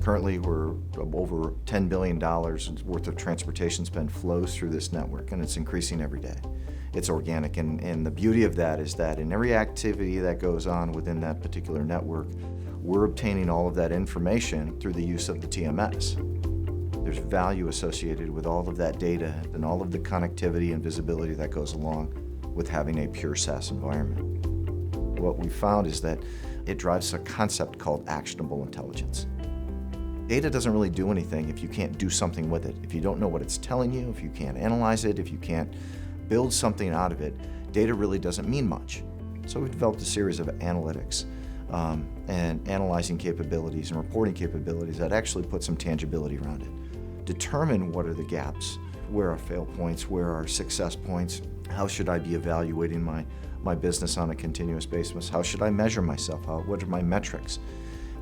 Currently, we're over $10 billion worth of transportation spend flows through this network, and it's increasing every day. It's organic, and the beauty of that is that in every activity that goes on within that particular network, we're obtaining all of that information through the use of the TMS. There's value associated with all of that data and all of the connectivity and visibility that goes along with having a pure SaaS environment. What we found is that it drives a concept called actionable intelligence. Data doesn't really do anything if you can't do something with it. If you don't know what it's telling you, if you can't analyze it, if you can't build something out of it, data really doesn't mean much. So we've developed a series of analytics and analyzing capabilities and reporting capabilities that actually put some tangibility around it. Determine what are the gaps, where are fail points, where are success points, how should I be evaluating my business on a continuous basis, how should I measure myself, what are my metrics?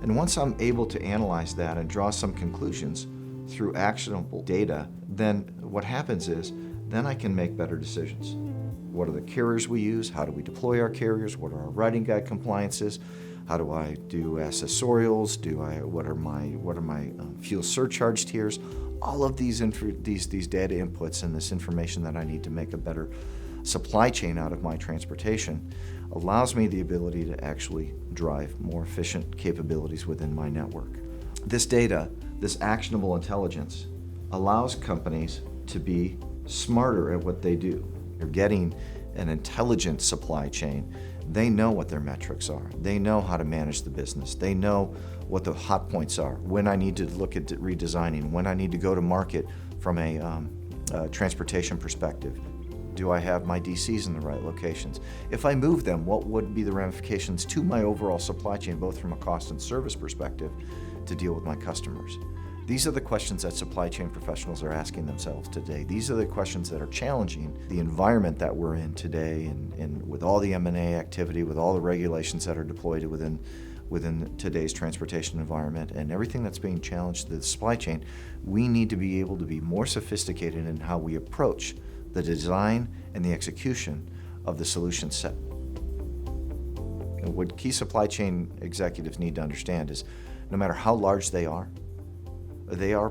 And once I'm able to analyze that and draw some conclusions through actionable data, then what happens is, then I can make better decisions. What are the carriers we use? How do we deploy our carriers? What are our writing guide compliances? How do I do accessorials? What are my fuel surcharge tiers? All of these data inputs and this information that I need to make a better supply chain out of my transportation allows me the ability to actually drive more efficient capabilities within my network. This data, this actionable intelligence, allows companies to be smarter at what they do. You're getting an intelligent supply chain. They know what their metrics are. They know how to manage the business. They know what the hot points are, when I need to look at redesigning, when I need to go to market from a transportation perspective. Do I have my DCs in the right locations? If I move them, what would be the ramifications to my overall supply chain, both from a cost and service perspective, to deal with my customers? These are the questions that supply chain professionals are asking themselves today. These are the questions that are challenging the environment that we're in today, and with all the M&A activity, with all the regulations that are deployed within today's transportation environment and everything that's being challenged to the supply chain. We need to be able to be more sophisticated in how we approach the design and the execution of the solution set. And what key supply chain executives need to understand is no matter how large they are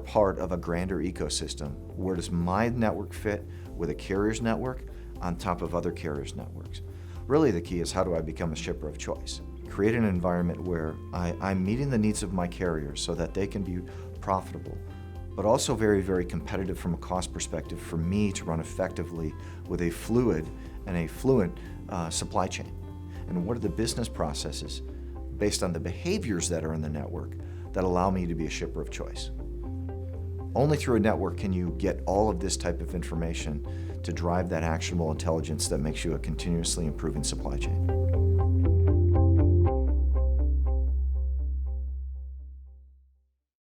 part of a grander ecosystem. Where does my network fit with a carrier's network on top of other carriers' networks? Really the key is, how do I become a shipper of choice? Create an environment where I'm meeting the needs of my carriers so that they can be profitable, but also very, very competitive from a cost perspective for me to run effectively with a fluid and a fluent supply chain. And what are the business processes based on the behaviors that are in the network that allow me to be a shipper of choice? Only through a network can you get all of this type of information to drive that actionable intelligence that makes you a continuously improving supply chain.